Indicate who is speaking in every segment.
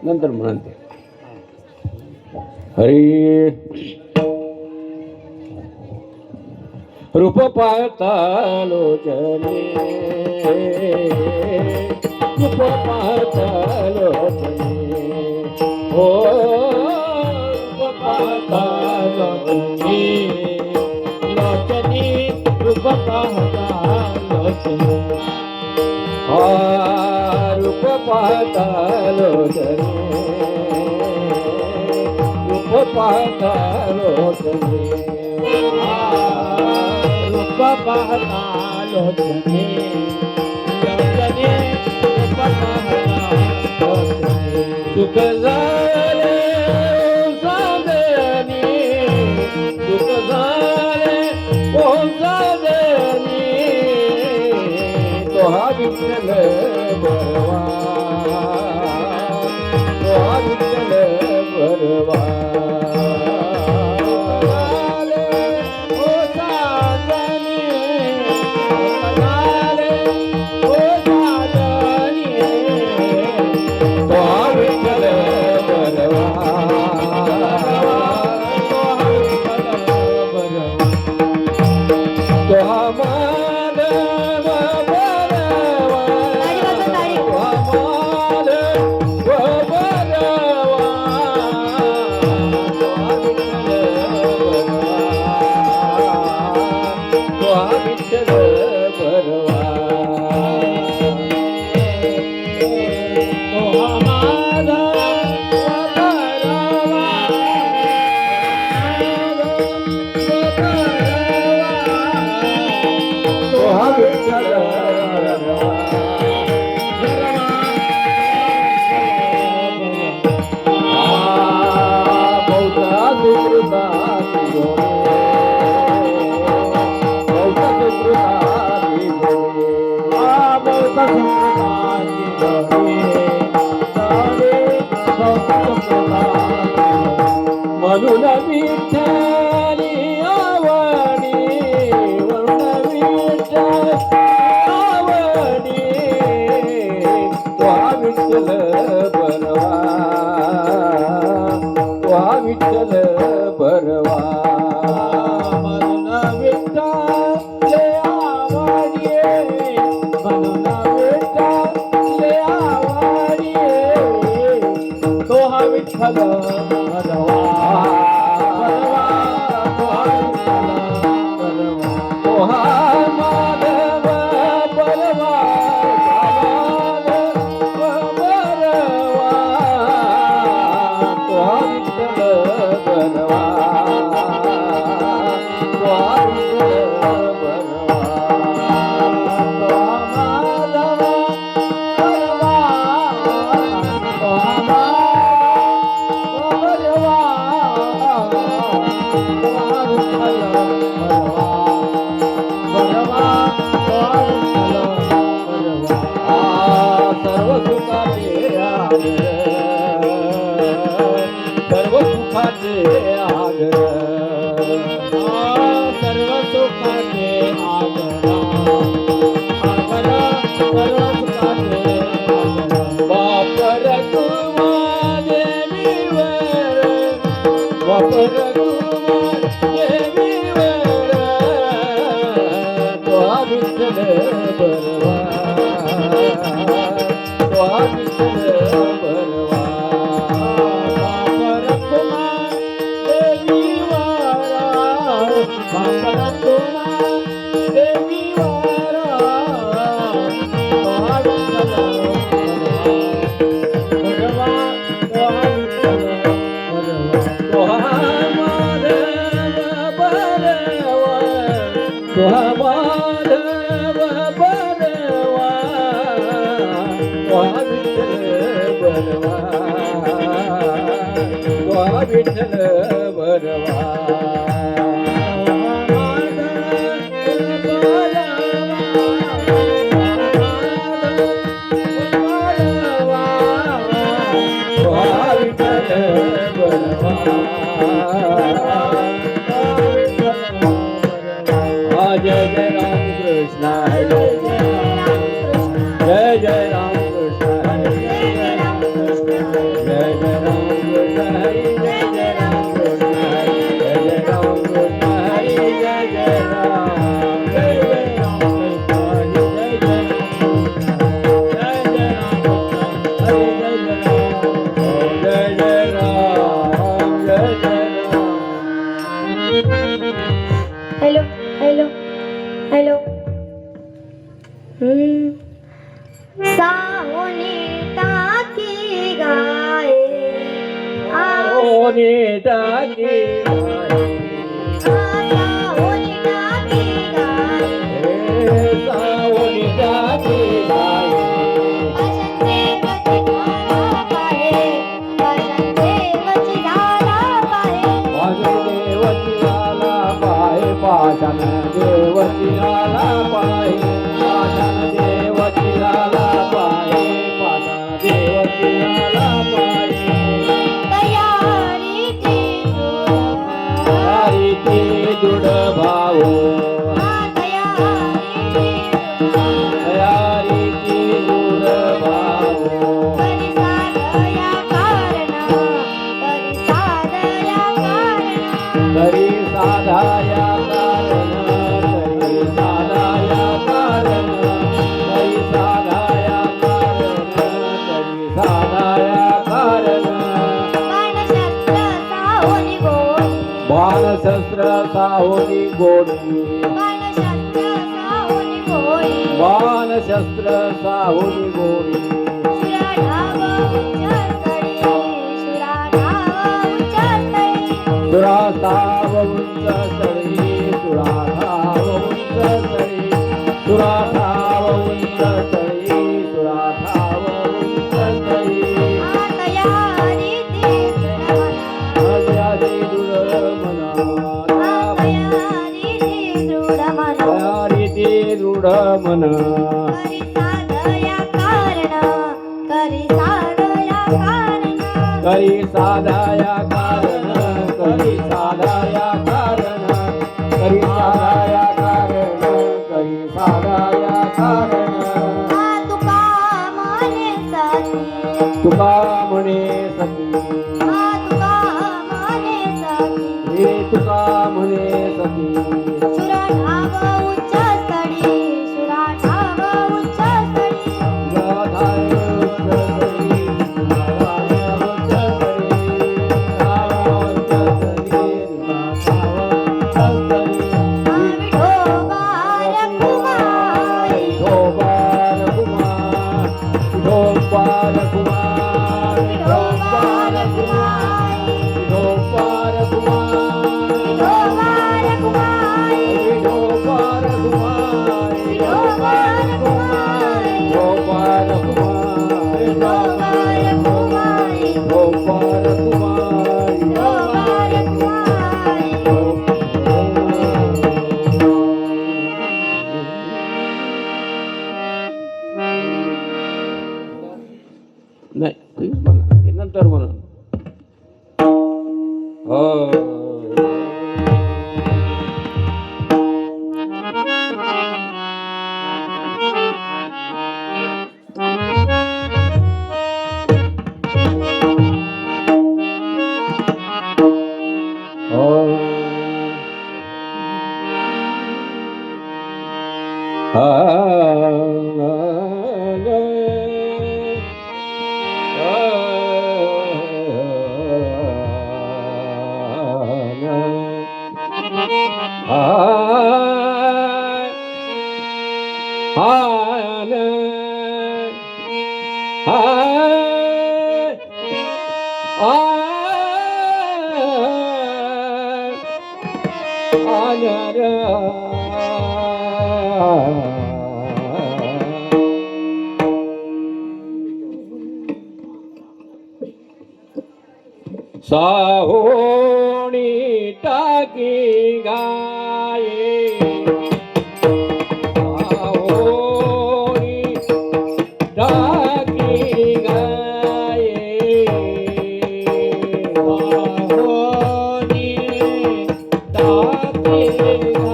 Speaker 1: नंतर म्हणते हरी रूप पाहता लोचने रूप पाहता लोचने हो रूप पाहता लोचने लोचने रूप पाहता लोचने रूप पाहता लोचने रूप पाहता लोचने रूप पाहता लोचने लोचने रूप पाहता लोचने सुख झाले साधनी सुख झाले ओ साधनी तो हा विठ्ठल बरवा तो हा विठ्ठल बरवा म्हणून विठ्ठली आवडी म्हणून विठ्ठली आवडी तो हा विठ्ठल बरवा तो हा विठ्ठल बरवा म्हणून विठ्ठली आवडी म्हणून विठ्ठली आवडी तो हा विठ्ठल सर्व सुखाचे आगर सर्व सुखाचे आगर आगर सर्व सुखाचे वापर तुमा देवीवर वापर तुमा देवीवर तो हा विठ्ठल बरवा तो हा विठ्ठल बरवा Oh, वा विठ्ठल बरवा वा विठ्ठल बरवा जय जय राम कृष्ण जय जय राम कृष्ण जय जय राम कृष्ण जय जय राम कृष्ण जय जय राम कृष्ण जय जय राम कृष्ण जय जय राम जय जय राम कृष्ण जय जय राम जय जय Ram
Speaker 2: hello hello hello Savani टाकी गाय
Speaker 1: सावनी टाकी
Speaker 2: सावनी टाकी गाय
Speaker 1: सावनी टाकी पाषाण देवची आला पाहे पाषाण देवची आला पाहे पाषाण देवची आला पाहे तयारी ती दृढ भाऊ तयारी ती दृढ भाऊ तरी साधाया बाणशस्त्र साहोनी गोडी बाणशस्त्र साहोनी गोडी सुराधाव उंच स्थळी सुराधाव उंच स्थळी सुराधाव उंच स्थळी सुराधाव उंच स्थळी तयारी दृढ मना तयारी ती दृढ मन करी साधाया कारण करी साधाया कारण करी साधाया कारण करी साधाया कारण तुका म्हणे सती हे तुका म्हणे सती नाही तुम्हीच म्हणा ते नंतर म्हणा साहोणी टाकी गाये साहोणी टाकी गाये साहोणी टाकी गाये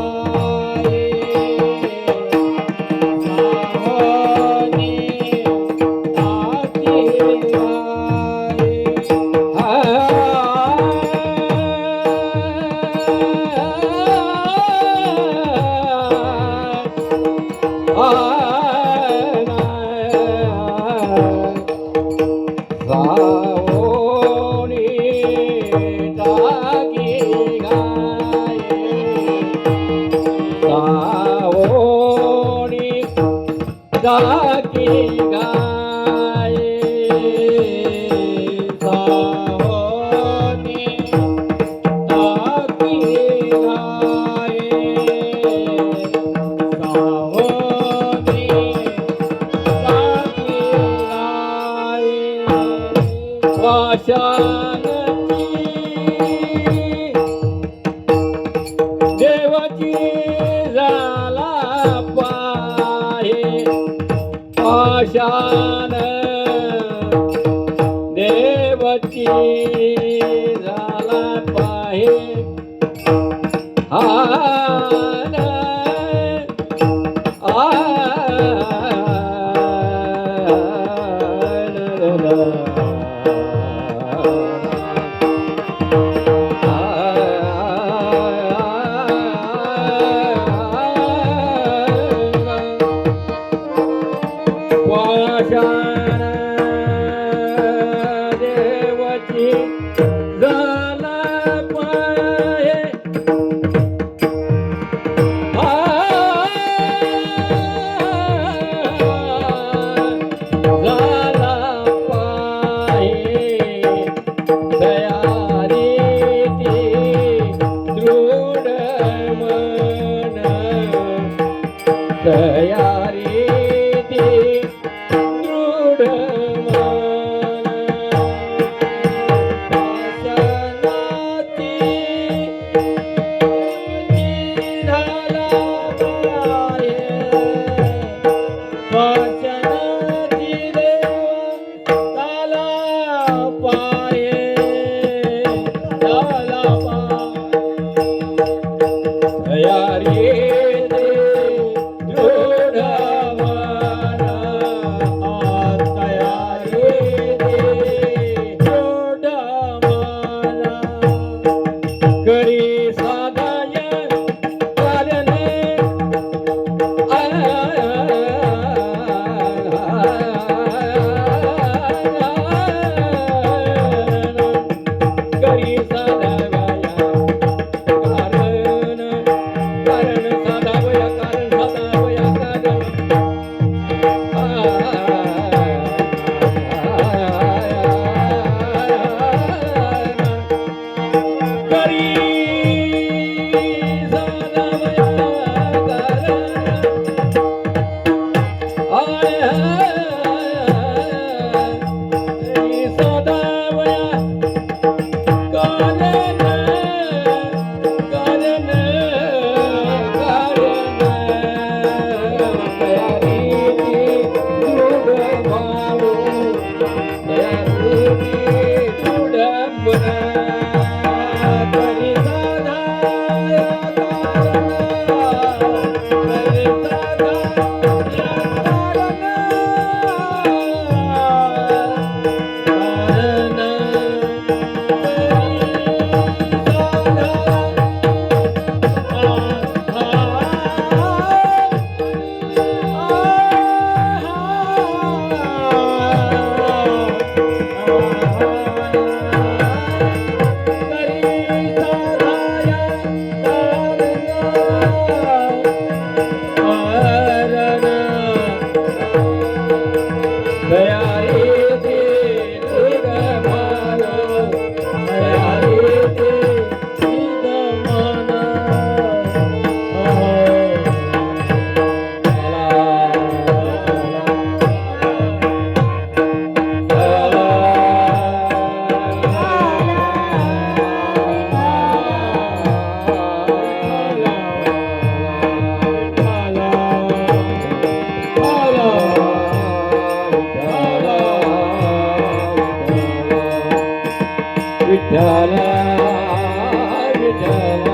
Speaker 1: साहोणी टाकी टाकी गाये साहोनी टाकी गाये साहोनी टाकी गाये पाषाणची देवाची झाला पाहे पाषाण देवची झाला पाहे हान पाषाण देवची झाला पाहे झाला पाहे विठ्ठल विठ्ठल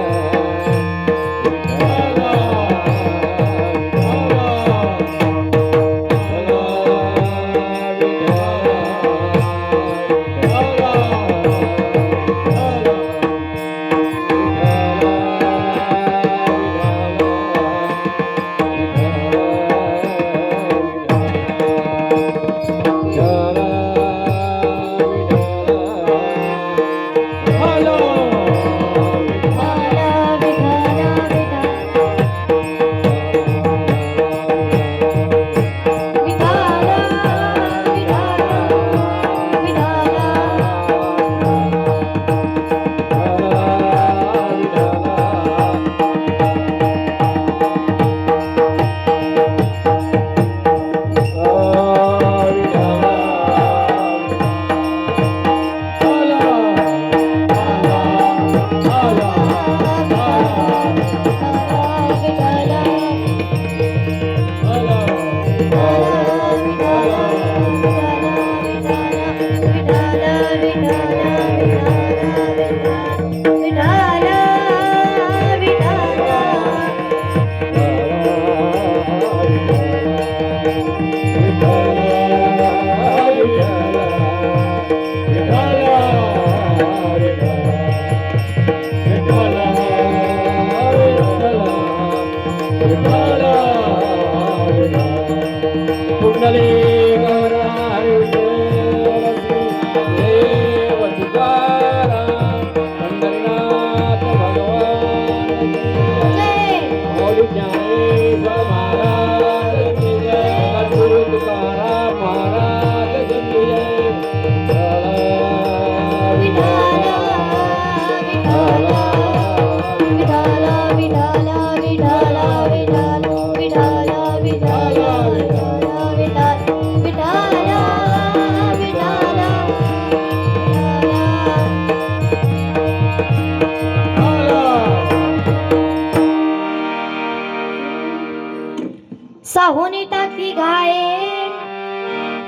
Speaker 2: साहुनी टाकी गाये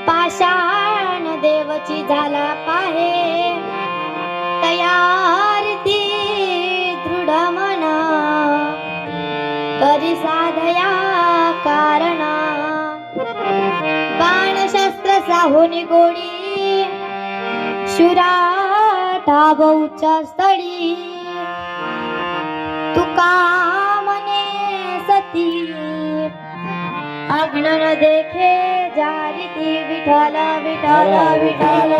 Speaker 2: पाषाण देवची झाला पाहे तयारती दृढ मना करी साधया कारणा बाणशस्त्र साहुनी गोडी शुरा टाबऊच्या स्थळी तुका मने सती अग्नन देखे जारिती विठ्ठल विठ्ठल विठ्ठल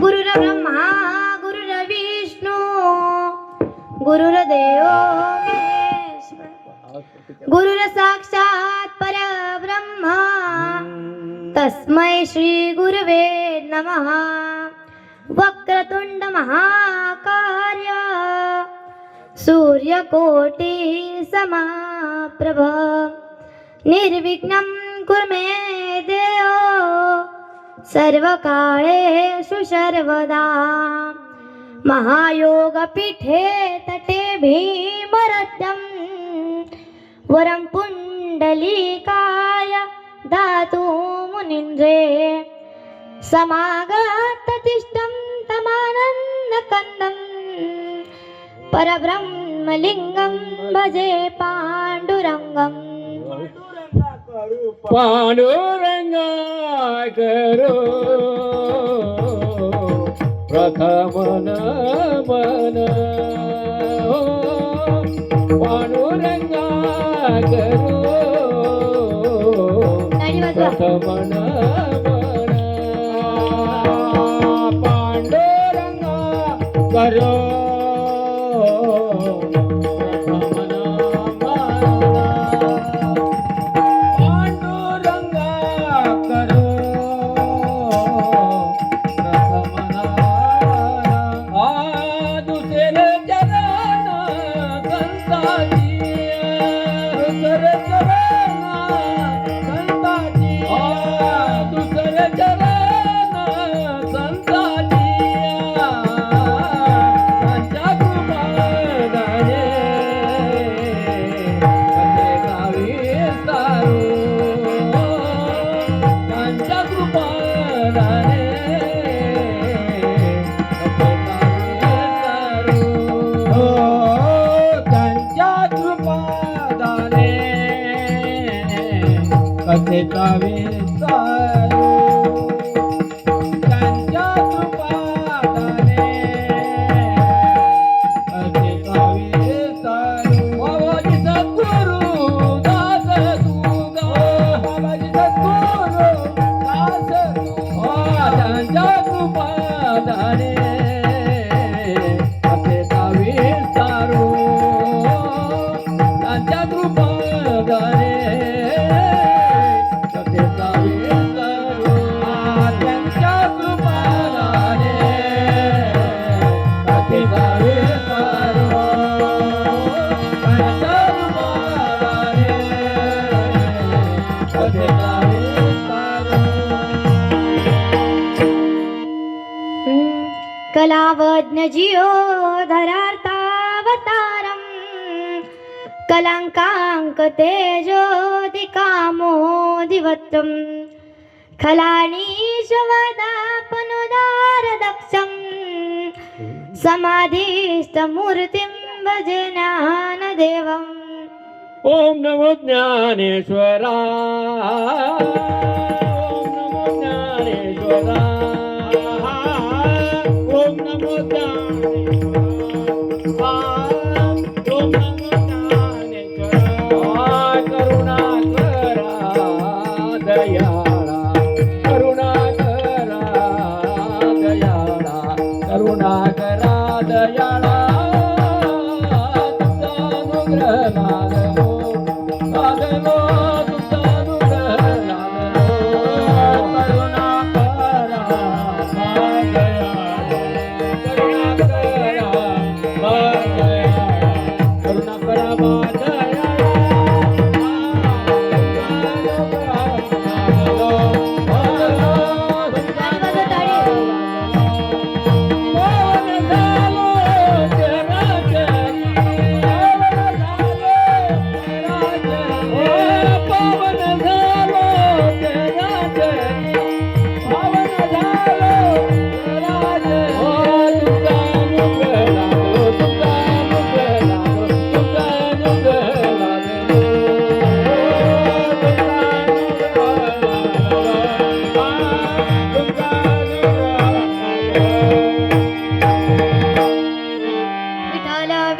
Speaker 2: गुरुर ब्रह्मा गुरुर विष्णू गुरुर्देव महेश्वर गुरुर साक्षात परब्रह्मा तस्मै श्री गुरवे नमः वक्रतुंड महाकार्य सूर्यकोटि समाप्रभ निर्विघ्नं कुरु मे देव सर्वकाळेषु सर्वदा महायोगपीठे तटे भीमरथं वरं पुण्डलीकाय दातु मुनीन्द्रे समागततिष्ठं तमानन्दकन्दं परब्रह्मलिङ्गं भजे पाण्डुरङ्गम्
Speaker 1: पांडुरंगा करो प्रथम नमन पांडुरंगा करो प्रथम नमन पांडुरंगा करो कथेचा विस्तारू त्यांच्या कृपादाने कथेचा विस्तारू बाबाजी सद्गुरु दास तुगा बाबाजी सद्गुरु दास तुगा त्यांच्या कृपादाने कथेचा विस्तारू त्यांच्या कृपादाने कथेचा विस्तारू त्यांच्या कृपादाने कथेचा विस्तारू त्यांच्या कृपादाने कथेचा विस्तारू
Speaker 2: कलावज्ञ जियो धरार्तावतारम कलांकांक तेजोदिकामोदिवत्रम खलानीशवदापनुदार दक्षम समाधिष्टमूर्तिं भजे ज्ञानदेवम्
Speaker 1: ओम नमो ज्ञानेश्वरा ओम नमो ज्ञानेश्वरा ओम नमो ज्ञानेश्वरा ओम नमो ज्ञानेश्वरा करुणा करा दयाळा करुणा करा दयाळा करुणा करा दयाळा तुमचा अनुग्रह लागलो लागलो तुमचा अनुग्रह लागलो करुणा करा करुणा करा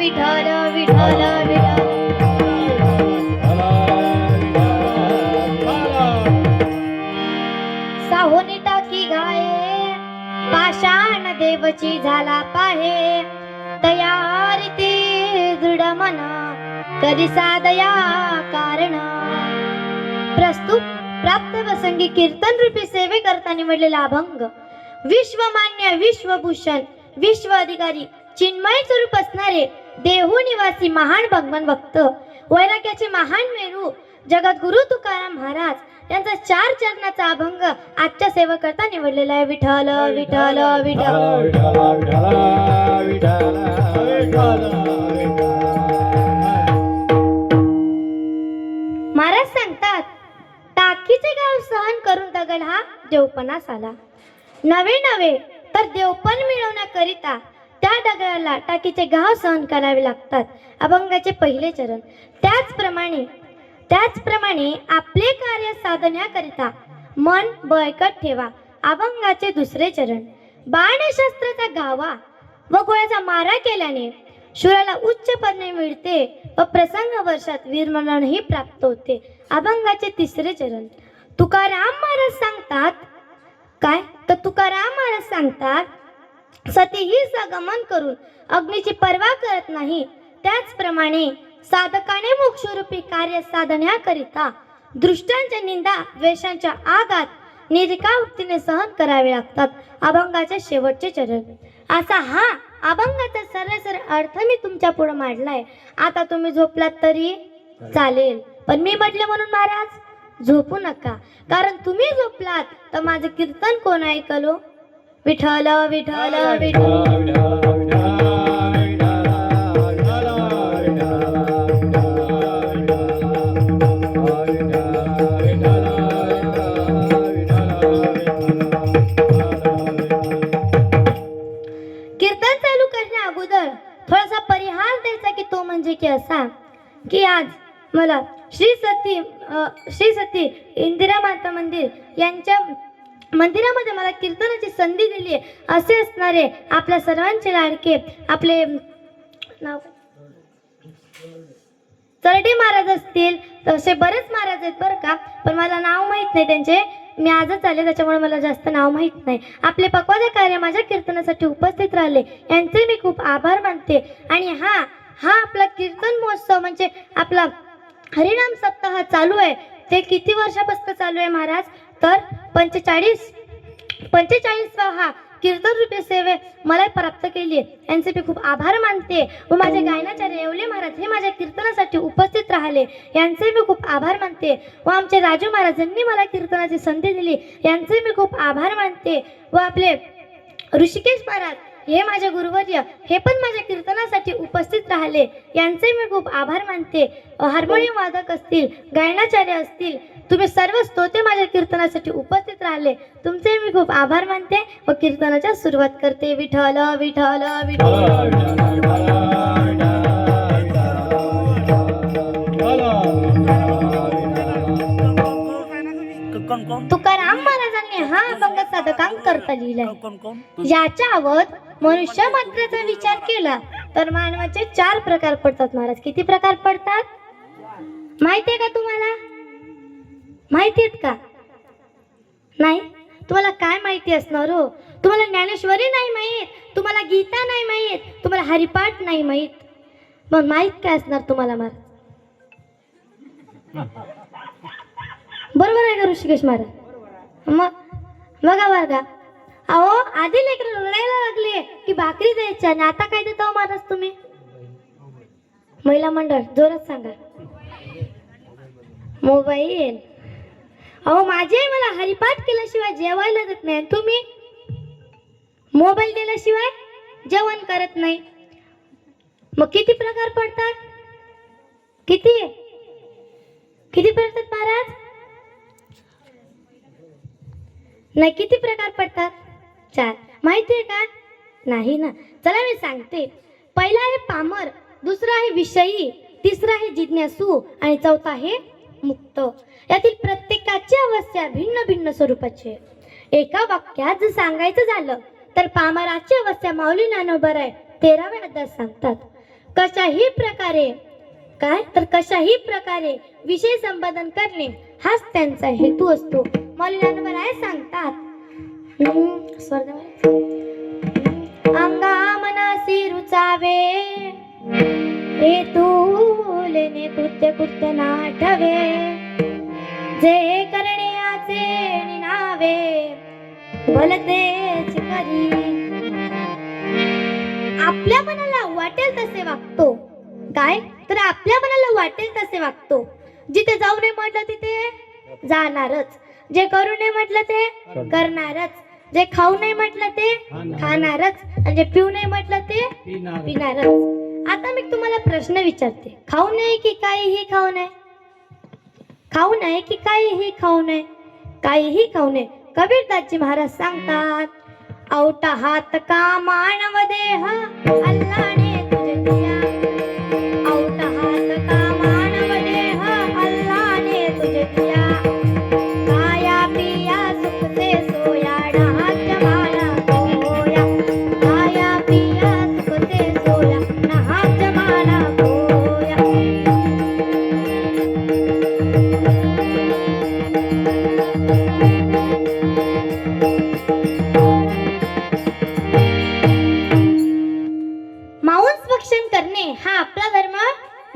Speaker 2: विठ्ठल विठ्ठल विठ्ठल साहोनी टाकी गाये पाषाण देवची झाला पाहे तयारी ते दृढ मना कधी साधया कारण प्रस्तुत प्राप्त प्रसंगी कीर्तन रूपी सेवे करता निवडलेला अभंग विश्वमान्य विश्वभूषण विश्व अधिकारी चिन्मय स्वरूप असणारे देहू निवासी महान भगवान भक्त वैराग्याचे महान मेरू जगद्गुरु तुकाराम महाराज यांचा 4 चरणाचा अभंग आजच्या सेवा करता निवडलेला आहे. विठ्ठल विठ्ठल विठ्ठल महाराज सांगतात टाकीचे गाव सहन करून दगड हा देवपणास आला. नवे नवे तर देवपण मिळवण्याकरिता त्या दगडाला टाकीचे घाव सहन करावे लागतात. अभंगाचे पहिले चरण त्याचप्रमाणे आपले कार्य साधण्याकरिता मन बळकट ठेवा. अभंगाचे दुसरे चरण बाणशस्त्राचा घावा व गोळ्याचा मारा केल्याने शूराला उच्च पदवी मिळते व प्रसंग वर्षात वीरमरणही प्राप्त होते. अभंगाचे तिसरे चरण तुकाराम महाराज सांगतात काय तर तुकाराम महाराज सांगतात सतीही सगमन करून अग्नीची पर्वा करत नाही. त्याचप्रमाणे साधकाने मोक्षरूपी कार्य साधण्याकरिता दृष्टांच्या निंदा द्वेषांच्या आघात निर्विकावृत्तीने सहन करावे लागतात. अभंगाचे शेवटचे चरण असा हा अभंगाचा सरळ अर्थ मी तुमच्या पुढे मांडलाय. आता तुम्ही झोपलात तरी चालेल, पण मी म्हटले म्हणून महाराज झोपू नका, कारण तुम्ही झोपलात तर माझे कीर्तन कोण ऐकलो. विठ्ठल विठ्ठल विठ्ठल कीर्तन चालू करण्या अगोदर थोडासा परिहार द्यायचा की तो म्हणजे की असा की आज मला श्री सती इंदिरा माता मंदिर यांच्या मंदिरामध्ये मला कीर्तनाची संधी दिली असे असणारे आपल्या सर्वांचे लाडके आपले नाव चरडे महाराज असतील, तसे बरेच महाराज आहेत बरं का, पण मला नाव माहीत नाही त्यांचे, मी आजच आले त्याच्यामुळे मला जास्त नाव माहीत नाही. आपले पक्वाचे कार्य माझ्या कीर्तनासाठी उपस्थित राहिले यांचे मी खूप आभार मानते. आणि हा आपला कीर्तन महोत्सव म्हणजे आपला हरिनाम सप्ताह चालू आहे, ते किती वर्षापासून चालू आहे महाराज? तर 45वा हा कीर्तन रूपी सेवे मला प्राप्त केली आहे. यांचे मी खूप आभार मानते. व माझे गायनाचार्य येवले महाराज हे माझ्या कीर्तनासाठी उपस्थित राहिले, यांचे मी खूप आभार मानते. व आमचे राजू महाराजांनी मला कीर्तनाची संधी दिली, यांचे मी खूप आभार मानते. व आपले ऋषिकेश महाराज हे माझे गुरुवर्य हे पण माझ्या कीर्तनासाठी उपस्थित राहिले, यांचे मी खूप आभार मानते. हार्मोनियम वादक असतील, गायनाचार्य असतील, तुम्ही सर्व स्तोते माझ्या कीर्तनासाठी उपस्थित राहिले, तुमचे मी खूप आभार मानते व कीर्तनाच्या सुरुवात करते. विठ्ठल विठ्ठल विठ्ठल. तुकाराम महाराजांनी हा अभंग साधकांक करता लिहिलाय. याच्यावर मनुष्य मात्राचा विचार केला तर मानवाचे 4 प्रकार पडतात महाराज. किती प्रकार पडतात माहितीये का तुम्हाला? माहिती आहेत का? नाही? तुम्हाला काय माहिती असणार हो? तुम्हाला ज्ञानेश्वरी नाही माहीत, तुम्हाला गीता नाही माहीत, तुम्हाला हरिपाठ नाही माहीत, मग माहीत काय असणार तुम्हाला महाराज? बरोबर आहे का ऋषिकेश महाराज? मग बघा बरं का, अहो आधी लेकरं रडायला लागले की भाकरी द्यायच्या, आणि आता काय देता महाराज तुम्ही? महिला मंडळ जोरात सांगा. मोबाईल. अहो माझी आई मला हरिपाठ केल्याशिवाय जेवायला देत नाही, तुम्ही मोबाईल दिल्याशिवाय जेवण करत नाही. मग किती प्रकार पडतात? किती पडतात महाराज? नाही, किती प्रकार पडतात? 4. माहिती आहे का? नाही ना. चला मी सांगते. पहिला आहे पामर, दुसरा आहे विषयी, तिसरा आहे जिज्ञासू आणि चौथा आहे मुक्त. यातील प्रत्येकाची अवस्था भिन्न भिन्न स्वरूपाची. एका वाक्यात जर सांगायचं झालं तर पामराची अवस्था माऊली ज्ञानोबा आहे 13व्या अध्यायात सांगतात. कशाही प्रकारे विषय संपादन करणे हाच त्यांचा हेतू असतो. माऊली ज्ञानोबा राय सांगतात, अंगा मनासी रुचावे हेतू लेणे कृत्य नाठवे, जे करण्याचे निनावे भलतेच करी. आपल्या मनाला वाटेल तसे वागतो. काय? तर आपल्या मनाला वाटेल तसे वागतो. जिथे जाऊ नये म्हटलं तिथे जाणारच, जे करू नये म्हटलं ते करणारच, जे खाऊ नये म्हटलं ते खाणारच, आणि जे पिऊ नये म्हटलं ते पिणारच. आता मी तुम्हाला प्रश्न विचारते, खाऊ नये की काहीही खाऊ नये? खाऊ नये की काहीही खाऊ नये? काहीही खाऊ नये. कबीरदासजी महाराज सांगतात, औटा हात का मानव देह अल्लाने तुझे दिया, औटा हात का मानव देह अल्लाने तुझे दिया, खाया पिया सुख से सोया नहात जमाना खोया, खाया पिया सुख से सोया नहात जमाना खोया. मांस करणे हा आपला धर्म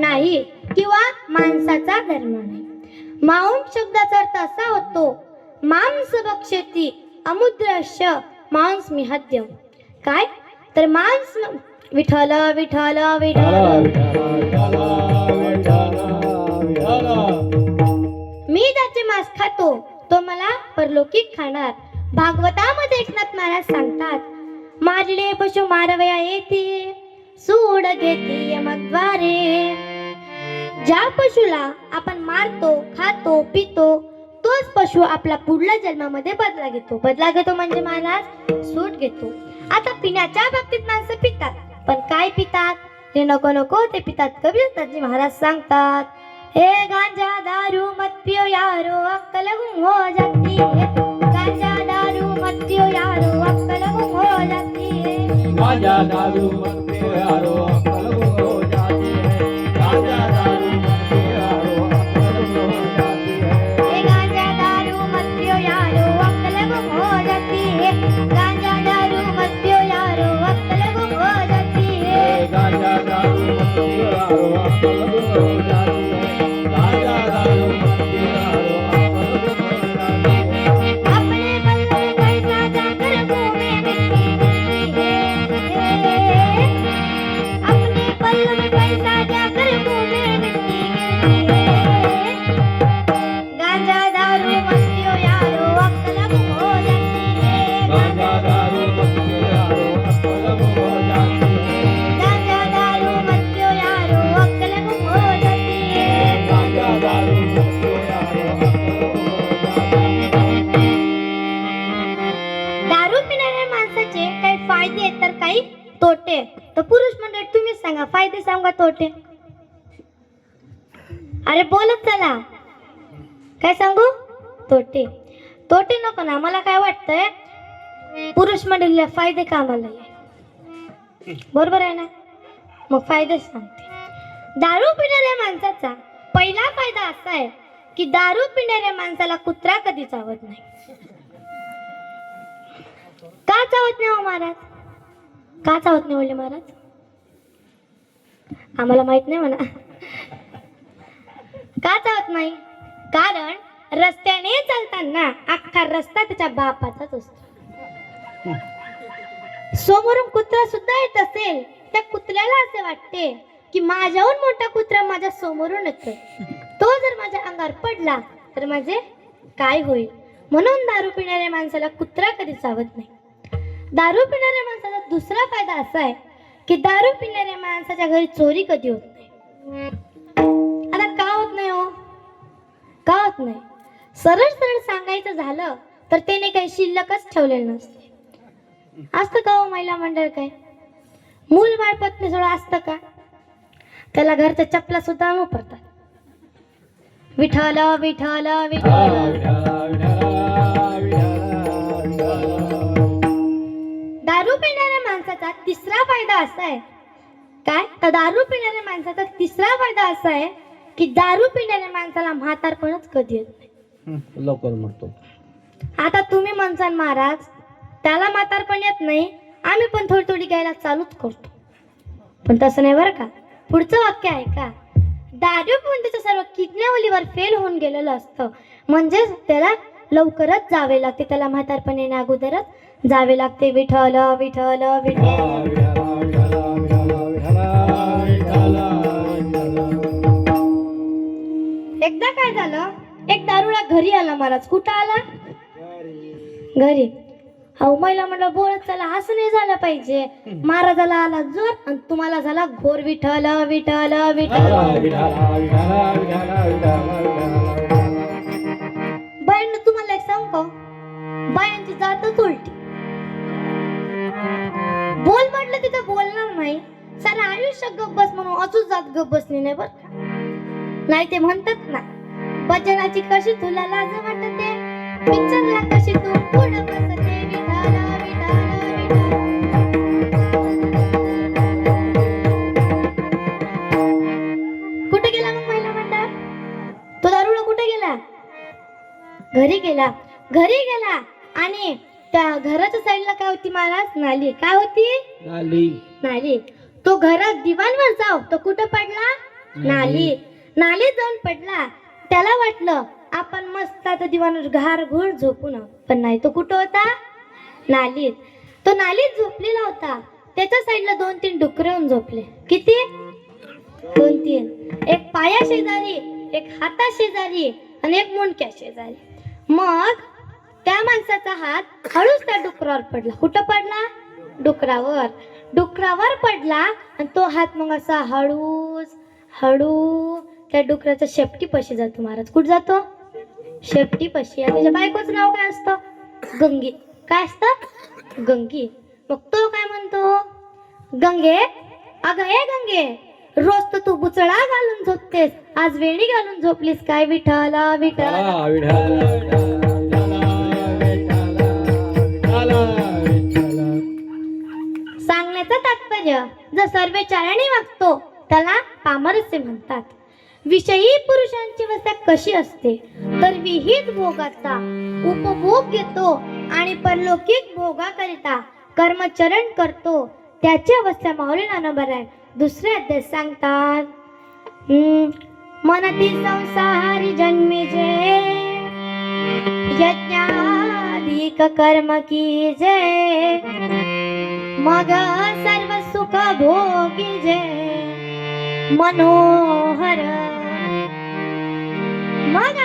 Speaker 2: नाही किंवा माणसाचा धर्म नाही. मांस शब्दाचा अर्थ असा होतो, मांस भक्षेती अमुद्रश्य मांस मिहत्यम. काय? तर मांस विठ्ठल विठ्ठल विठ्ठल. मी ज्याचे मांस खातो तो मला परलोकीत खाणार. भागवतामध्ये एकनाथ महाराज सांगतात, मारले पशु मारवया येती सूड घेती यमद्वारे. ज्या पशुला आपण मारतो, खातो, पितो, तोच पशु आपला पुढल्या जन्मामध्ये बदला घेतो. बदला घेतो म्हणजे महाराज सूट घेतो. आता पिण्याच्या बाबतीत माणसं पितात, पण काय पितात? हे नको नको ते पितात. कबीरदासजी महाराज सांगतात, हे गांजा दारू मत पियो यारो अक्कल गुम हो जाती है गांजा दारू मत पियो यारो अक्कल गुम हो जाती है
Speaker 1: गांजा दारू मत पियो यारो अक्कल गुम हो जाती है गांजा दारू मत पियो यारो अक्कल गुम हो जाती है
Speaker 2: हे गांजा दारू मत पियो यारो अक्कल गुम हो जाती है गांजा दारू मत पियो यारो अक्कल गुम हो जाती है
Speaker 1: गांजा दारू मत पियो यारो अक्कल गुम हो जाती है गांजा दारू मत पियो यारो अक्कल गुम हो जाती है
Speaker 2: अपने बल में पैसा जाकर घूमे मिट्टी मिट्टी है अपने बल में पैसा जाकर घूमे मिट्टी है गांजा दारू मत पियो यारो अक्कल गुम हो जाती है
Speaker 1: गांजा दारू मत पियो यारो अक्कल गुम हो जाती है
Speaker 2: गांजा दारू मत पियो यारो अक्कल गुम हो जाती है
Speaker 1: गांजा दारू मत पियो यारो अक्कल गुम हो जाती है
Speaker 2: दारू पिणाऱ्या माणसाचे काही फायदे आहेत तर काही तोटे. तर पुरुष मंडळ तुम्हीच सांगा फायदे सांगा तोटे. अरे बोलत चला काय सांगू तोटे. तोटे नको ना मला काय वाटतंय पुरुष मंडळीला फायदे कामाला आहे बरोबर आहे ना मग फायदे सांगते. दारू पिणाऱ्या माणसाचा पहिला फायदा असा आहे की दारू पिणाऱ्या माणसाला कुत्रा कधी चावत नाही. का चावत नाही हो महाराज का चावत नाही बोलले महाराज आम्हाला माहित नाही म्हणा का चावत नाही कारण रस्त्याने चालताना अख्खा रस्ता त्याच्या बापाचाच असतो. समोरून कुत्रा सुद्धा येत असेल त्या कुत्र्याला असे वाटते की माझ्याहून मोठा कुत्रा माझ्या समोरून येतोय तो जर माझ्या अंगावर पडला तर माझे काय होईल. म्हणून दारू पिणाऱ्या माणसाला कुत्रा कधी चावत नाही. दारू पिणाऱ्या माणसाचा दुसरा फायदा असा आहे की दारू पिणाऱ्या माणसाच्या घरी चोरी कधी होत नाही. आता का होत नाही हो का होत नाही. सरळ सरळ सांगायचं झालं तर त्याने काही शिल्लकच ठेवलेलं नसते. असतं का हो महिला मंडळ काय मूल बाळपत्नी सगळं असतं का. त्याला घरच्या चपला सुद्धा वापरतात. विठ्ठल विठ्ठल विठ्ठल. दारू पिणाऱ्या माणसाचा तिसरा फायदा असा आहे काय तर दारू पिणाऱ्या माणसाचा तिसरा फायदा असा आहे की दारू पिणाऱ्या माणसाला म्हातारपणच कधी येत नाही.
Speaker 1: लवकर मरतो.
Speaker 2: आता तुम्ही म्हणसान महाराज त्याला म्हातारपण येत नाही आम्ही पण थोडी थोडी घ्यायला चालूच करतो पण तसं नाही बरं का. पुढचं वाक्य आहे का दारू पिऊन त्याचं सर्व किडनीवर फेल होऊन गेलेलं असतं म्हणजेच त्याला लवकरच जावे लागते. त्याला म्हातारपण येण्या अगोदरच जावे लागते. विठ्ठल विठ्ठल विठ्ठल. एकदा काय झालं एक दारुडा घरी आला महाराज. कुठं आला घरी. अहो महिला म्हणलं बोलत चला असं नाही झालं पाहिजे. महाराजाला आला जोर आणि तुम्हाला झाला घोर. विठ्ठल विठ्ठल विठ्ठल. बाईंना तुम्हाला एक सांगू का बायांची जातच उलटी. बोल म्हटलं तिथं बोलणार नाही सारं आयुष्य गप्प बस म्हणून अचूक जात गप्प बसली नाही बर. नाही ते म्हणतात ना भजनाची कशी तुला लाज वाटते पिक्चरला कशी तू पुढे बसते. विठ्ठल विठ्ठल विठ्ठल. कुठे गेला मग महिला मंडळ. तो दारुडा कुठे गेला घरी गेला. घरी गेला आणि त्या घराच्या साईडला काय होती महाराज नाली. काय होती
Speaker 1: नाली.
Speaker 2: नाली. तो घरात दिवाणवर जाव तो कुठं पडला नाली. नालीत जाऊन पडला. त्याला वाटलं आपण मस्त आता दिवाणवर घार घोर झोपून पण नाही तो कुठं होता नालीत. तो नालीत झोपलेला होता. त्याच्या साईडला 2-3 डुकरे येऊन झोपले. किती 2-3. एक पाया शेजारी एक हाता शेजारी आणि एक मुंडक्या शेजारी. मग त्या माणसाचा हात हळूच त्या डुकरावर पडला. कुठं पडला डुकरावर. डुकरावर पडला आणि तो हात मग असा हळूच हळू त्या डुकराच्या शेपटी पशी जातो महाराज. कुठं जातो शेपटी पशी. आणि त्याच्या बायकोचं नाव काय असतं गंगी. काय असतं गंगी. मग तो काय म्हणतो गंगे अगं हे गंगे रोज तर तू बुचडा घालून झोपतेस, आज वेणी घालून झोपलीस काय विठ्ठला विठ्ठला.
Speaker 1: हा, विठ्ठल विठ्ठल विठ्ठल विठ्ठल.
Speaker 2: सांगण्याचं तात्पर्य, जर सर्व चाराने वागतो त्याला पामरसे म्हणतात. विषयी पुरुषांची अवस्था कशी असते तर विहित भोगाचा उपभोग घेतो आणि परलौकिक भोगाकरिता कर्मचरण करतो, त्याची अवस्था माऊली नानोबर आहे. दुसरे अध्याय सांगतात, मनती संसारी जन्मीजे यज्ञाधिक कर्म कीजे, मग सर्व सुख भोगीजे मनोहर. मग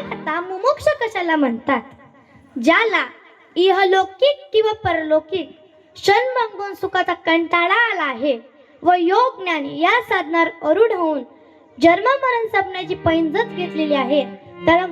Speaker 2: आता मुमुक्ष कशाला म्हणतात? ज्याला इहलौकिक किंवा परलौकिक क्षण मागून सुखाचा कंटाळा आला आहे व योग ज्ञान या साधनावर अरूढ होऊन जन्म मरण संपण्याची पैंजत घेतलेली आहे, त्याला